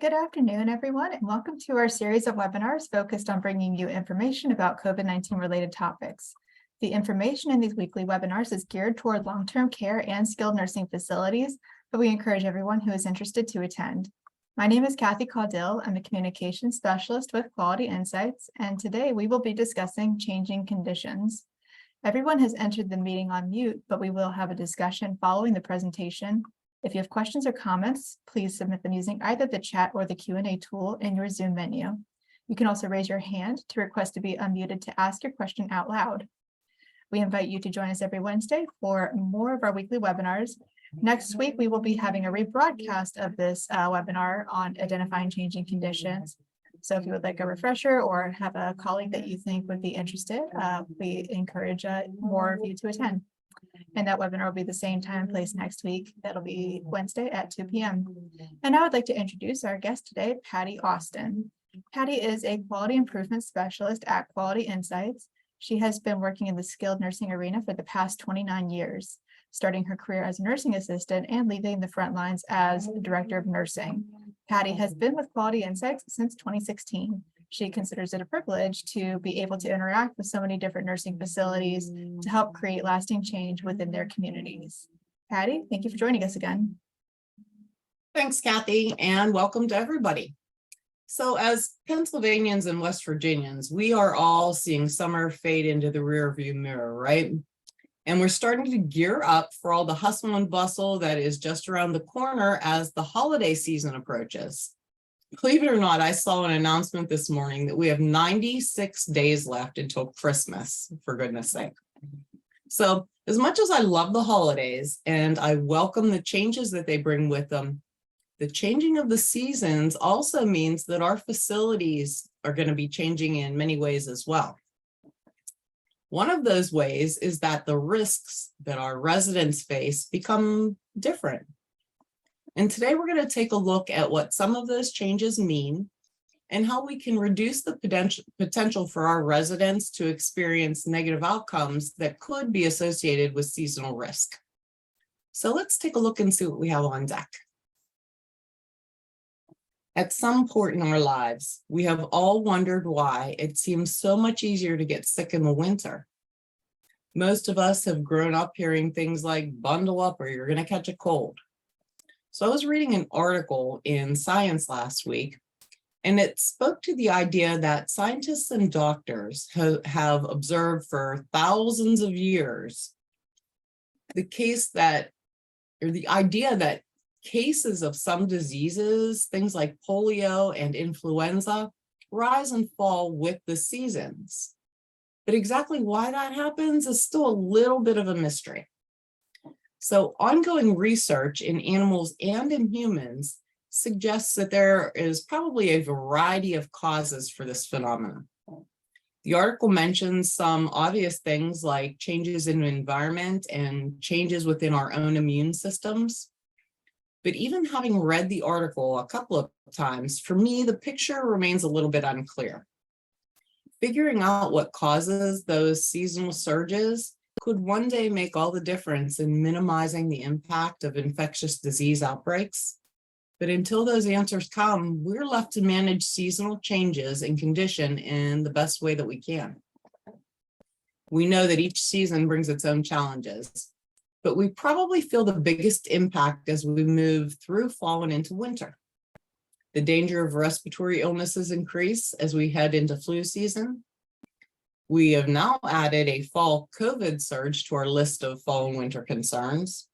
Good afternoon, everyone, and welcome to our series of webinars focused on bringing you information about COVID-19 related topics. The information in these weekly webinars is geared toward long-term care and skilled nursing facilities, but we encourage everyone who is interested to attend. My name is Kathy Caudill. I'm a communications specialist with Quality Insights, and today we will be discussing changing conditions. Everyone has entered the meeting on mute, but we will have a discussion following the presentation. If you have questions or comments, please submit them using either the chat or the Q&A tool in your Zoom menu. You can also raise your hand to request to be unmuted to ask your question out loud. We invite you to join us every Wednesday for more of our weekly webinars. Next week, we will be having a rebroadcast of this webinar on identifying changing conditions. So if you would like a refresher or have a colleague that you think would be interested, we encourage more of you to attend. And that webinar will be the same time and place next week. That'll be Wednesday at 2 p.m. And I would like to introduce our guest today, Patty Austin. Patty is a quality improvement specialist at Quality Insights. She has been working in the skilled nursing arena for the past 29 years, starting her career as a nursing assistant and leaving the front lines as director of nursing. Patty has been with Quality Insights since 2016. She considers it a privilege to be able to interact with so many different nursing facilities to help create lasting change within their communities. Patty, thank you for joining us again. Thanks, Kathy, and welcome to everybody. So as Pennsylvanians and West Virginians, we are all seeing summer fade into the rearview mirror, right? And we're starting to gear up for all the hustle and bustle that is just around the corner as the holiday season approaches. Believe it or not, I saw an announcement this morning that we have 96 days left until Christmas, for goodness sake. So as much as I love the holidays and I welcome the changes that they bring with them, the changing of the seasons also means that our facilities are going to be changing in many ways as well. One of those ways is that the risks that our residents face become different. And today we're going to take a look at what some of those changes mean and how we can reduce the potential for our residents to experience negative outcomes that could be associated with seasonal risk. So let's take a look and see what we have on deck. At some point in our lives, we have all wondered why it seems so much easier to get sick in the winter. Most of us have grown up hearing things like bundle up or you're going to catch a cold. So I was reading an article in Science last week, and it spoke to the idea that scientists and doctors have observed for thousands of years the idea that cases of some diseases, things like polio and influenza, rise and fall with the seasons. But exactly why that happens is still a little bit of a mystery. So ongoing research in animals and in humans suggests that there is probably a variety of causes for this phenomenon. The article mentions some obvious things like changes in the environment and changes within our own immune systems. But even having read the article a couple of times, for me, the picture remains a little bit unclear. Figuring out what causes those seasonal surges could one day make all the difference in minimizing the impact of infectious disease outbreaks. But until those answers come, we're left to manage seasonal changes in condition in the best way that we can. We know that each season brings its own challenges, but we probably feel the biggest impact as we move through fall and into winter. The danger of respiratory illnesses increase as we head into flu season. We have now added a fall COVID surge to our list of fall and winter concerns.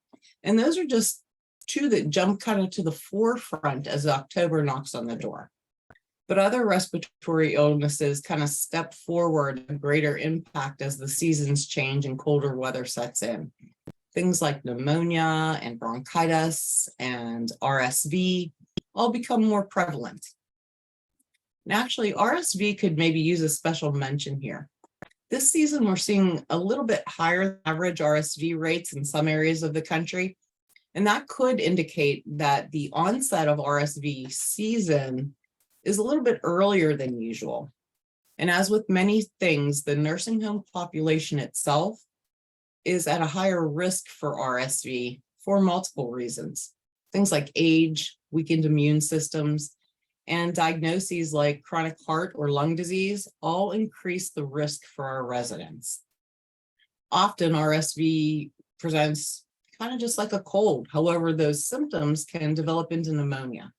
And those are just two that jump kind of to the forefront as October knocks on the door. But other respiratory illnesses kind of step forward a greater impact as the seasons change and colder weather sets in. Things like pneumonia and bronchitis and RSV all become more prevalent. And actually, RSV could maybe use a special mention here. This season, we're seeing a little bit higher average RSV rates in some areas of the country, and that could indicate that the onset of RSV season is a little bit earlier than usual. And as with many things, the nursing home population itself is at a higher risk for RSV for multiple reasons. Things like age, weakened immune systems, and diagnoses like chronic heart or lung disease all increase the risk for our residents. Often RSV presents kind of just like a cold. However, those symptoms can develop into pneumonia.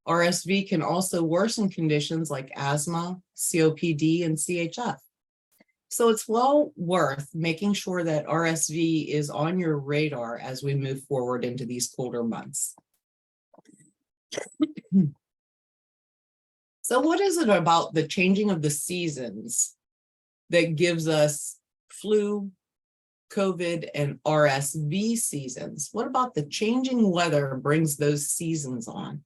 RSV can also worsen conditions like asthma, COPD, and CHF. So it's well worth making sure that RSV is on your radar as we move forward into these colder months. So what is it about the changing of the seasons that gives us flu, COVID, and RSV seasons? What about the changing weather brings those seasons on?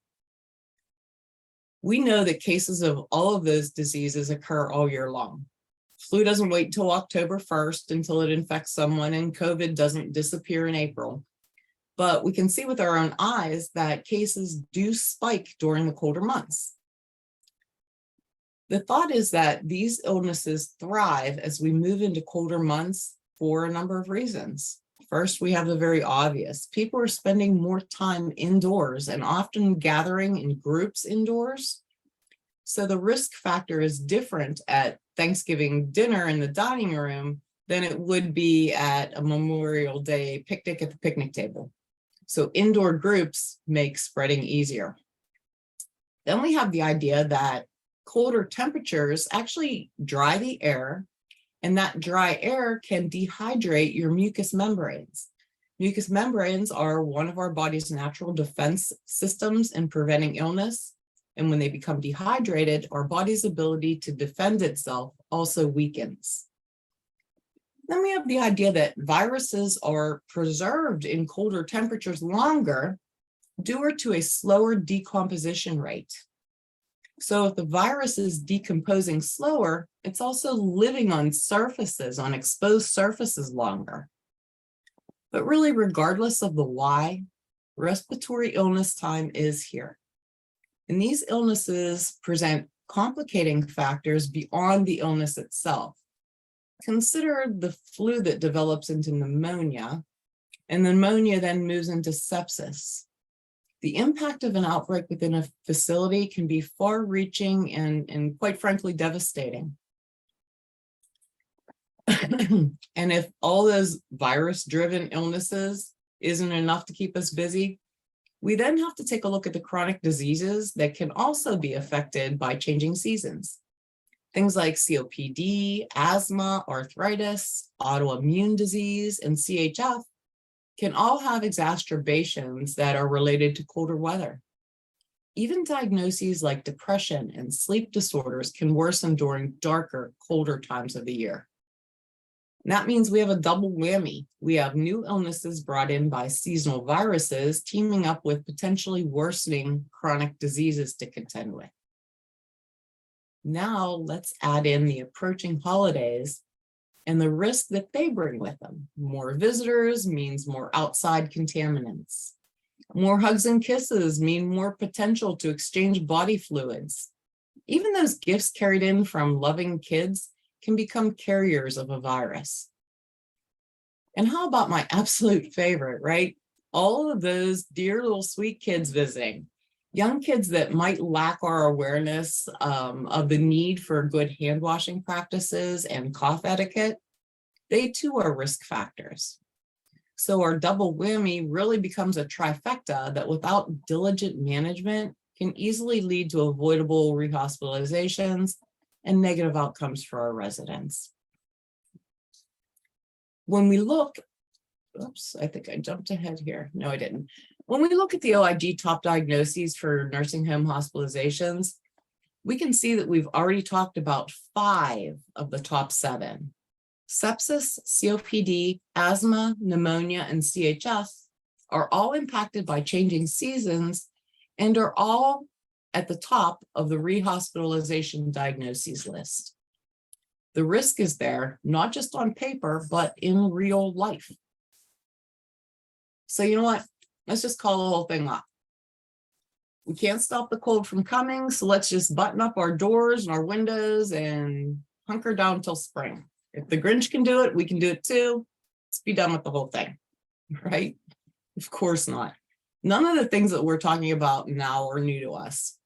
We know that cases of all of those diseases occur all year long. Flu doesn't wait until October 1st until it infects someone, and COVID doesn't disappear in April. But we can see with our own eyes that cases do spike during the colder months. The thought is that these illnesses thrive as we move into colder months for a number of reasons. First, we have the very obvious. People are spending more time indoors and often gathering in groups indoors. So the risk factor is different at Thanksgiving dinner in the dining room than it would be at a Memorial Day picnic at the picnic table. So indoor groups make spreading easier. Then we have the idea that colder temperatures actually dry the air, and that dry air can dehydrate your mucous membranes. Mucous membranes are one of our body's natural defense systems in preventing illness. And when they become dehydrated, our body's ability to defend itself also weakens. Then we have the idea that viruses are preserved in colder temperatures longer due to a slower decomposition rate. So if the virus is decomposing slower, it's also living on surfaces, on exposed surfaces longer. But really, regardless of the why, respiratory illness time is here. And these illnesses present complicating factors beyond the illness itself. Consider the flu that develops into pneumonia, and pneumonia then moves into sepsis. The impact of an outbreak within a facility can be far-reaching and quite frankly devastating. And if all those virus-driven illnesses isn't enough to keep us busy, we then have to take a look at the chronic diseases that can also be affected by changing seasons. Things like COPD, asthma, arthritis, autoimmune disease, and CHF can all have exacerbations that are related to colder weather. Even diagnoses like depression and sleep disorders can worsen during darker, colder times of the year. And that means we have a double whammy. We have new illnesses brought in by seasonal viruses teaming up with potentially worsening chronic diseases to contend with. Now let's add in the approaching holidays and the risk that they bring with them. More visitors means more outside contaminants. More hugs and kisses mean more potential to exchange body fluids. Even those gifts carried in from loving kids can become carriers of a virus. And how about my absolute favorite, right? All of those dear little sweet kids visiting. Young kids that might lack our awareness of the need for good hand washing practices and cough etiquette, they too are risk factors. So our double whammy really becomes a trifecta that without diligent management can easily lead to avoidable rehospitalizations and negative outcomes for our residents. When we look, oops, I think I jumped ahead here. No, I didn't. When we look at the OIG top diagnoses for nursing home hospitalizations, we can see that we've already talked about 5 of the top 7. Sepsis, COPD, asthma, pneumonia, and CHF are all impacted by changing seasons and are all at the top of the rehospitalization diagnoses list. The risk is there, not just on paper, but in real life. So you know what? Let's just call the whole thing off. We can't stop the cold from coming, so let's just button up our doors and our windows and hunker down till spring. If the Grinch can do it, we can do it too. Let's be done with the whole thing, right? Of course not. None of the things that we're talking about now are new to us.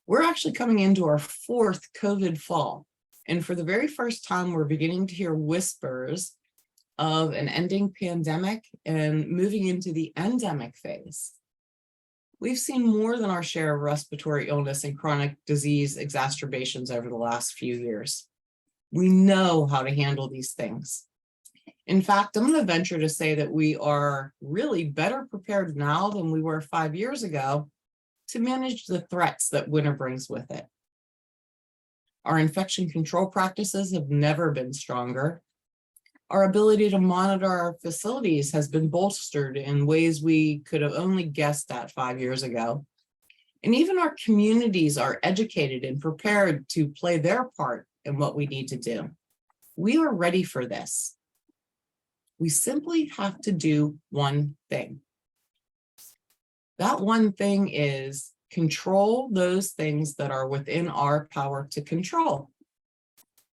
We're actually coming into our fourth COVID fall. And for the very first time, we're beginning to hear whispers of an ending pandemic and moving into the endemic phase. We've seen more than our share of respiratory illness and chronic disease exacerbations over the last few years. We know how to handle these things. In fact, I'm going to venture to say that we are really better prepared now than we were 5 years ago to manage the threats that winter brings with it. Our infection control practices have never been stronger. Our ability to monitor our facilities has been bolstered in ways we could have only guessed at 5 years ago. And even our communities are educated and prepared to play their part in what we need to do. We are ready for this. We simply have to do one thing. That one thing is control those things that are within our power to control.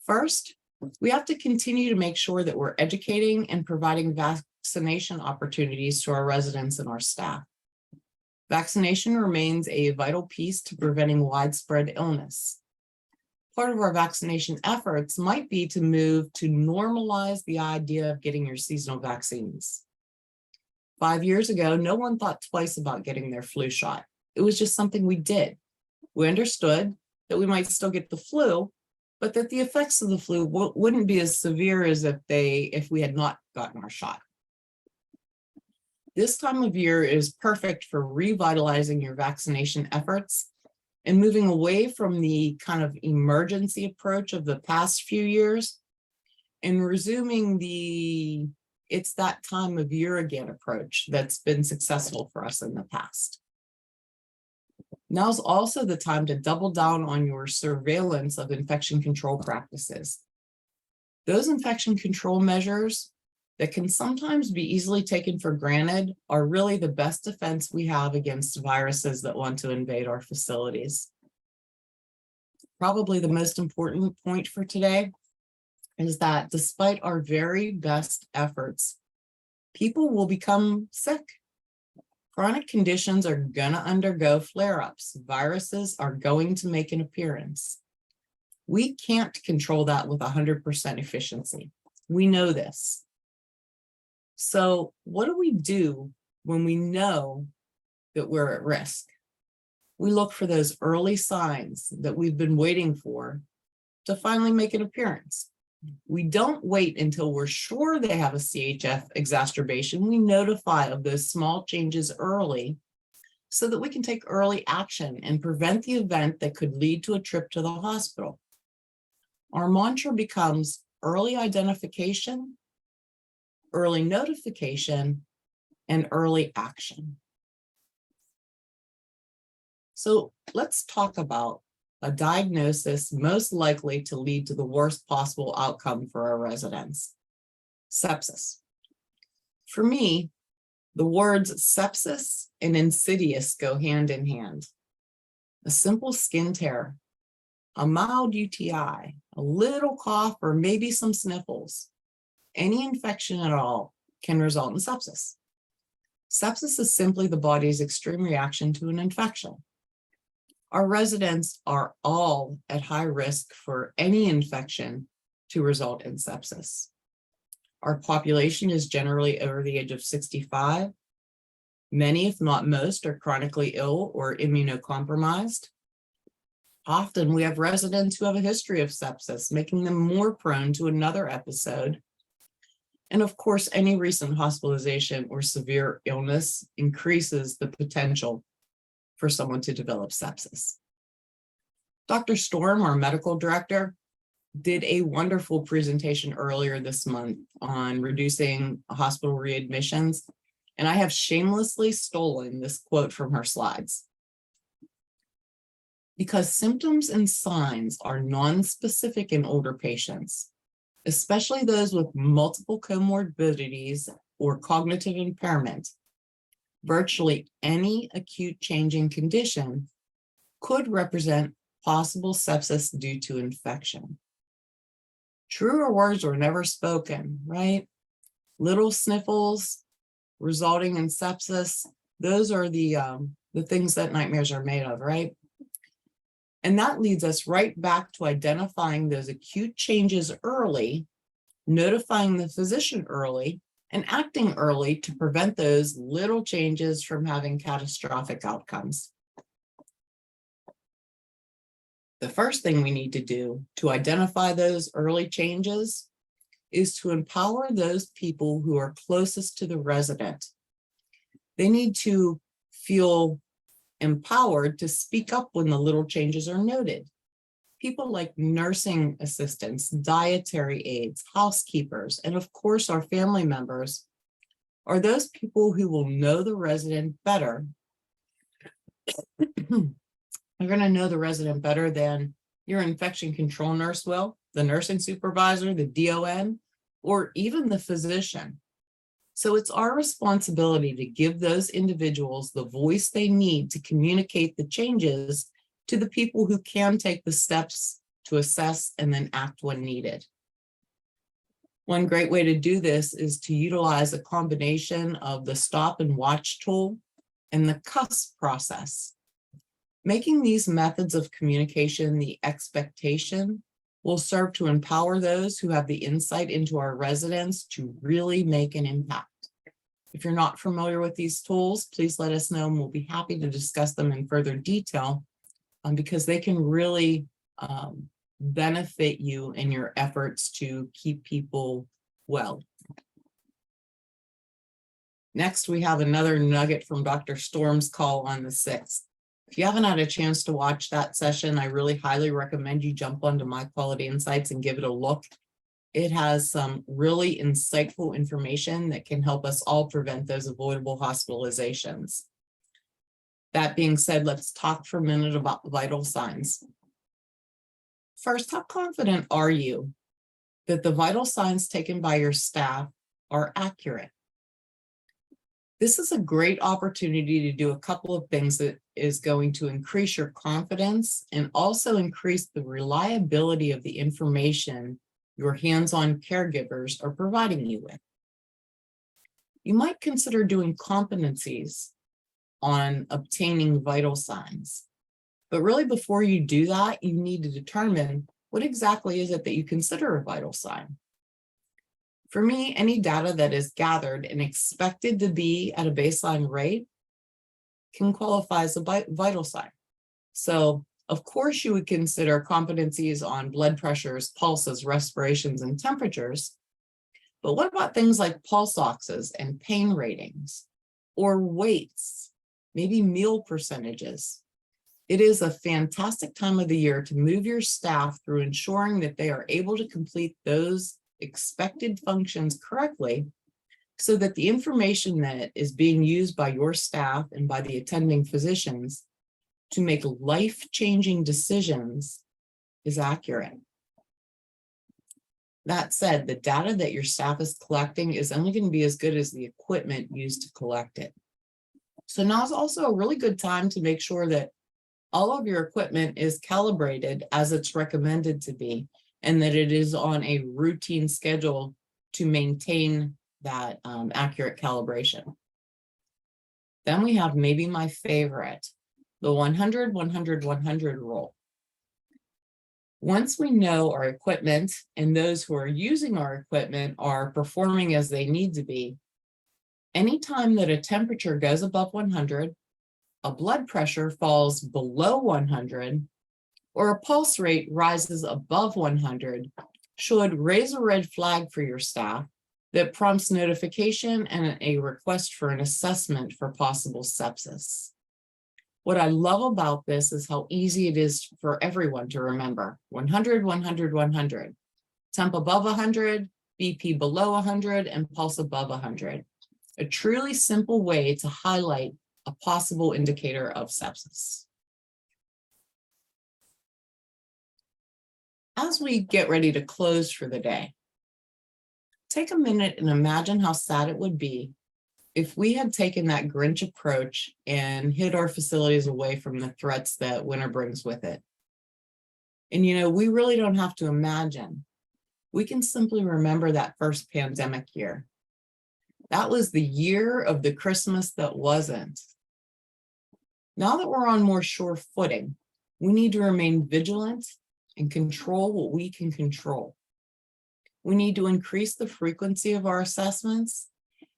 First, we have to continue to make sure that we're educating and providing vaccination opportunities to our residents and our staff. Vaccination remains a vital piece to preventing widespread illness. Part of our vaccination efforts might be to move to normalize the idea of getting your seasonal vaccines. 5 years ago, no one thought twice about getting their flu shot. It was just something we did. We understood that we might still get the flu, but that the effects of the flu wouldn't be as severe as if we had not gotten our shot. This time of year is perfect for revitalizing your vaccination efforts and moving away from the kind of emergency approach of the past few years and resuming the it's that time of year again approach that's been successful for us in the past. Now's also the time to double down on your surveillance of infection control practices. Those infection control measures that can sometimes be easily taken for granted are really the best defense we have against viruses that want to invade our facilities. Probably the most important point for today is that despite our very best efforts, people will become sick. Chronic conditions are going to undergo flare-ups. Viruses are going to make an appearance. We can't control that with 100% efficiency. We know this. So what do we do when we know that we're at risk? We look for those early signs that we've been waiting for to finally make an appearance. We don't wait until we're sure they have a CHF exacerbation. We notify of those small changes early so that we can take early action and prevent the event that could lead to a trip to the hospital. Our mantra becomes early identification, early notification, and early action. So let's talk about a diagnosis most likely to lead to the worst possible outcome for our residents: sepsis. For me, the words sepsis and insidious go hand in hand. A simple skin tear, a mild UTI, a little cough, or maybe some sniffles, any infection at all can result in sepsis. Sepsis is simply the body's extreme reaction to an infection. Our residents are all at high risk for any infection to result in sepsis. Our population is generally over the age of 65. Many, if not most, are chronically ill or immunocompromised. Often we have residents who have a history of sepsis, making them more prone to another episode. And of course, any recent hospitalization or severe illness increases the potential for someone to develop sepsis. Dr. Storm, our medical director, did a wonderful presentation earlier this month on reducing hospital readmissions, and I have shamelessly stolen this quote from her slides. Because symptoms and signs are non-specific in older patients, especially those with multiple comorbidities or cognitive impairment, virtually any acute changing condition could represent possible sepsis due to infection. Truer words were never spoken, right? Little sniffles resulting in sepsis, those are the things that nightmares are made of, right? And that leads us right back to identifying those acute changes early, notifying the physician early, and acting early to prevent those little changes from having catastrophic outcomes. The first thing we need to do to identify those early changes is to empower those people who are closest to the resident. They need to feel empowered to speak up when the little changes are noted. People like nursing assistants, dietary aides, housekeepers, and of course our family members are those people who will know the resident better. You're going to know the resident better than your infection control nurse will, the nursing supervisor, the DON, or even the physician. So it's our responsibility to give those individuals the voice they need to communicate the changes to the people who can take the steps to assess and then act when needed. One great way to do this is to utilize a combination of the stop and watch tool and the CUSP process. Making these methods of communication the expectation will serve to empower those who have the insight into our residents to really make an impact. If you're not familiar with these tools, please let us know and we'll be happy to discuss them in further detail because they can really benefit you in your efforts to keep people well. Next, we have another nugget from Dr. Storm's call on the 6th. If you haven't had a chance to watch that session, I really highly recommend you jump onto My Quality Insights and give it a look. It has some really insightful information that can help us all prevent those avoidable hospitalizations. That being said, let's talk for a minute about vital signs. First, how confident are you that the vital signs taken by your staff are accurate? This is a great opportunity to do a couple of things that is going to increase your confidence and also increase the reliability of the information your hands-on caregivers are providing you with. You might consider doing competencies on obtaining vital signs. But really, before you do that, you need to determine what exactly is it that you consider a vital sign. For me, any data that is gathered and expected to be at a baseline rate can qualify as a vital sign. So, of course, you would consider competencies on blood pressures, pulses, respirations, and temperatures. But what about things like pulse oxes and pain ratings, or weights, maybe meal percentages? It is a fantastic time of the year to move your staff through ensuring that they are able to complete those expected functions correctly so that the information that is being used by your staff and by the attending physicians to make life-changing decisions is accurate. That said, the data that your staff is collecting is only going to be as good as the equipment used to collect it. So now is also a really good time to make sure that all of your equipment is calibrated as it's recommended to be, and that it is on a routine schedule to maintain that accurate calibration. Then we have maybe my favorite, the 100, 100, 100 rule. Once we know our equipment and those who are using our equipment are performing as they need to be, anytime that a temperature goes above 100, a blood pressure falls below 100, or a pulse rate rises above 100, should raise a red flag for your staff that prompts notification and a request for an assessment for possible sepsis. What I love about this is how easy it is for everyone to remember. 100, 100, 100. Temp above 100, BP below 100, and pulse above 100. A truly simple way to highlight a possible indicator of sepsis. As we get ready to close for the day, take a minute and imagine how sad it would be if we had taken that Grinch approach and hid our facilities away from the threats that winter brings with it. And you know, we really don't have to imagine. We can simply remember that first pandemic year. That was the year of the Christmas that wasn't. Now that we're on more sure footing, We need to remain vigilant and control what we can control. We need to increase the frequency of our assessments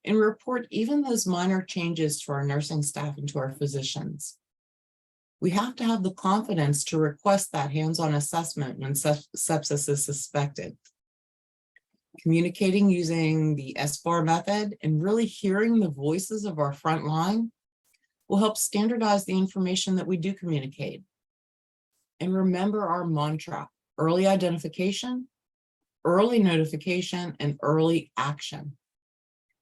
and report even those minor changes to our nursing staff and to our physicians. We have to have the confidence to request that hands-on assessment when sepsis is suspected. Communicating using the SBAR method and really hearing the voices of our front line will help standardize the information that we do communicate. And remember our mantra: early identification, early notification, and early action.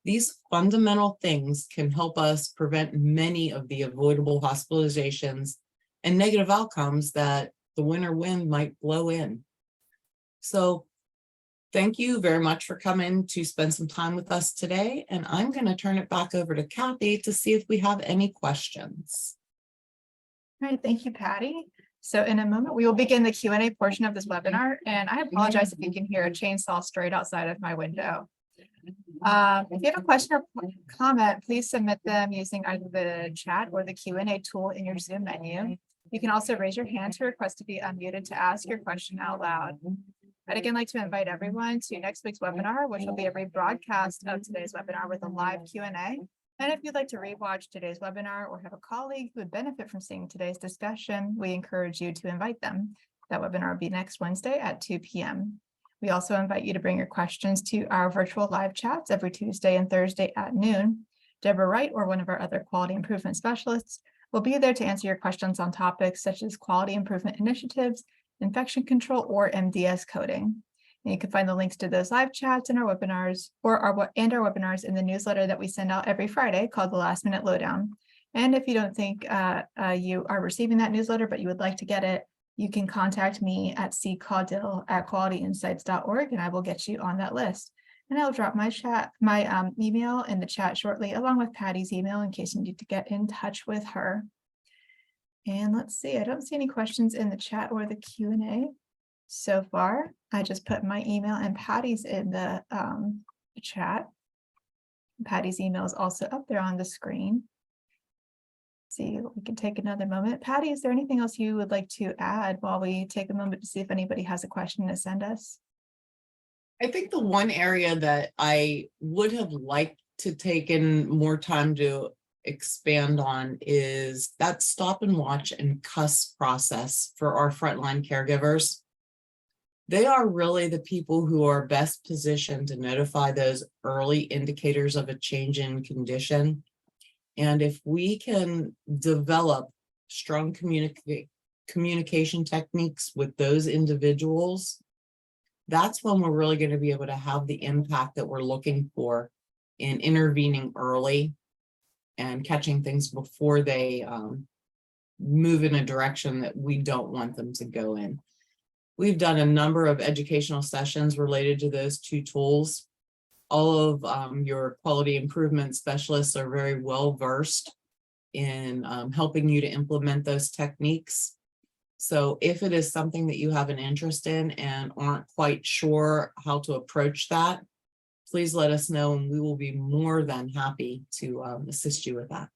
These fundamental things can help us prevent many of the avoidable hospitalizations and negative outcomes that the winter wind might blow in. So thank you very much for coming to spend some time with us today. And I'm going to turn it back over to Kathy to see if we have any questions. All right, thank you, Patty. So in a moment, we will begin the Q&A portion of this webinar, and I apologize if you can hear a chainsaw straight outside of my window. If you have a question or comment, please submit them using either the chat or the Q&A tool in your Zoom menu. You can also raise your hand to request to be unmuted to ask your question out loud. I'd again like to invite everyone to next week's webinar, which will be a rebroadcast of today's webinar with a live Q&A. And if you'd like to rewatch today's webinar or have a colleague who would benefit from seeing today's discussion, we encourage you to invite them. That webinar will be next Wednesday at 2 p.m. We also invite you to bring your questions to our virtual live chats every Tuesday and Thursday at noon. Deborah Wright or one of our other quality improvement specialists will be there to answer your questions on topics such as quality improvement initiatives, infection control, or MDS coding. And you can find the links to those live chats and our webinars our webinars in the newsletter that we send out every Friday called the Last Minute Lowdown. And if you don't think you are receiving that newsletter, but you would like to get it, you can contact me at caudill@qualityinsights.org and I will get you on that list. And I'll drop my email in the chat shortly, along with Patty's email in case you need to get in touch with her. And let's see, I don't see any questions in the chat or the Q&A so far. I just put my email and Patty's in the chat. Patty's email is also up there on the screen. Let's see, we can take another moment. Patty, is there anything else you would like to add while we take a moment to see if anybody has a question to send us? I think the one area that I would have liked to take in more time to expand on is that stop and watch and cuss process for our frontline caregivers. They are really the people who are best positioned to notify those early indicators of a change in condition. And if we can develop strong communication techniques with those individuals, that's when we're really going to be able to have the impact that we're looking for in intervening early and catching things before they move in a direction that we don't want them to go in. We've done a number of educational sessions related to those two tools. All of your quality improvement specialists are very well versed in helping you to implement those techniques. So if it is something that you have an interest in and aren't quite sure how to approach that, please let us know and we will be more than happy to assist you with that.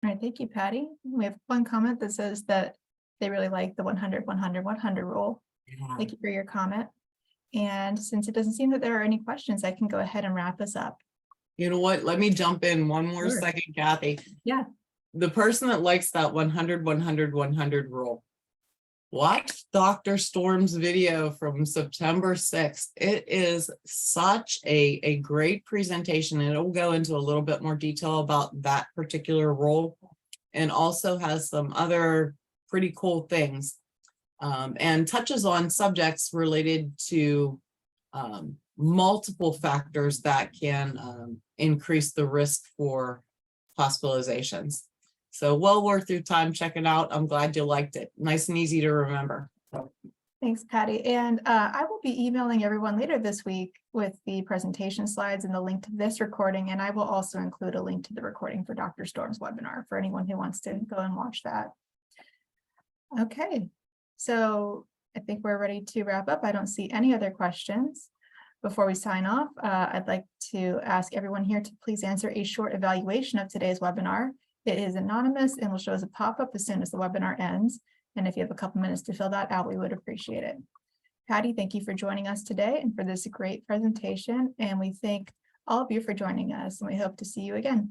All right, thank you, Patty. We have one comment that says that they really like the 100, 100, 100 rule. Yeah. Thank you for your comment. And since it doesn't seem that there are any questions, I can go ahead and wrap us up. You know what? Let me jump in one more second, Kathy. Yeah. The person that likes that 100, 100, 100 rule, watch Dr. Storm's video from September 6th. It is such a great presentation, and it'll go into a little bit more detail about that particular rule and also has some other pretty cool things and touches on subjects related to multiple factors that can increase the risk for hospitalizations. So well worth your time checking out. I'm glad you liked it. Nice and easy to remember. Thanks, Patty. And I will be emailing everyone later this week with the presentation slides and the link to this recording. And I will also include a link to the recording for Dr. Storm's webinar for anyone who wants to go and watch that. Okay, so I think we're ready to wrap up. I don't see any other questions. Before we sign off, I'd like to ask everyone here to please answer a short evaluation of today's webinar. It is anonymous and will show as a pop-up as soon as the webinar ends. And if you have a couple minutes to fill that out, we would appreciate it. Patty, thank you for joining us today and for this great presentation. And we thank all of you for joining us, and we hope to see you again.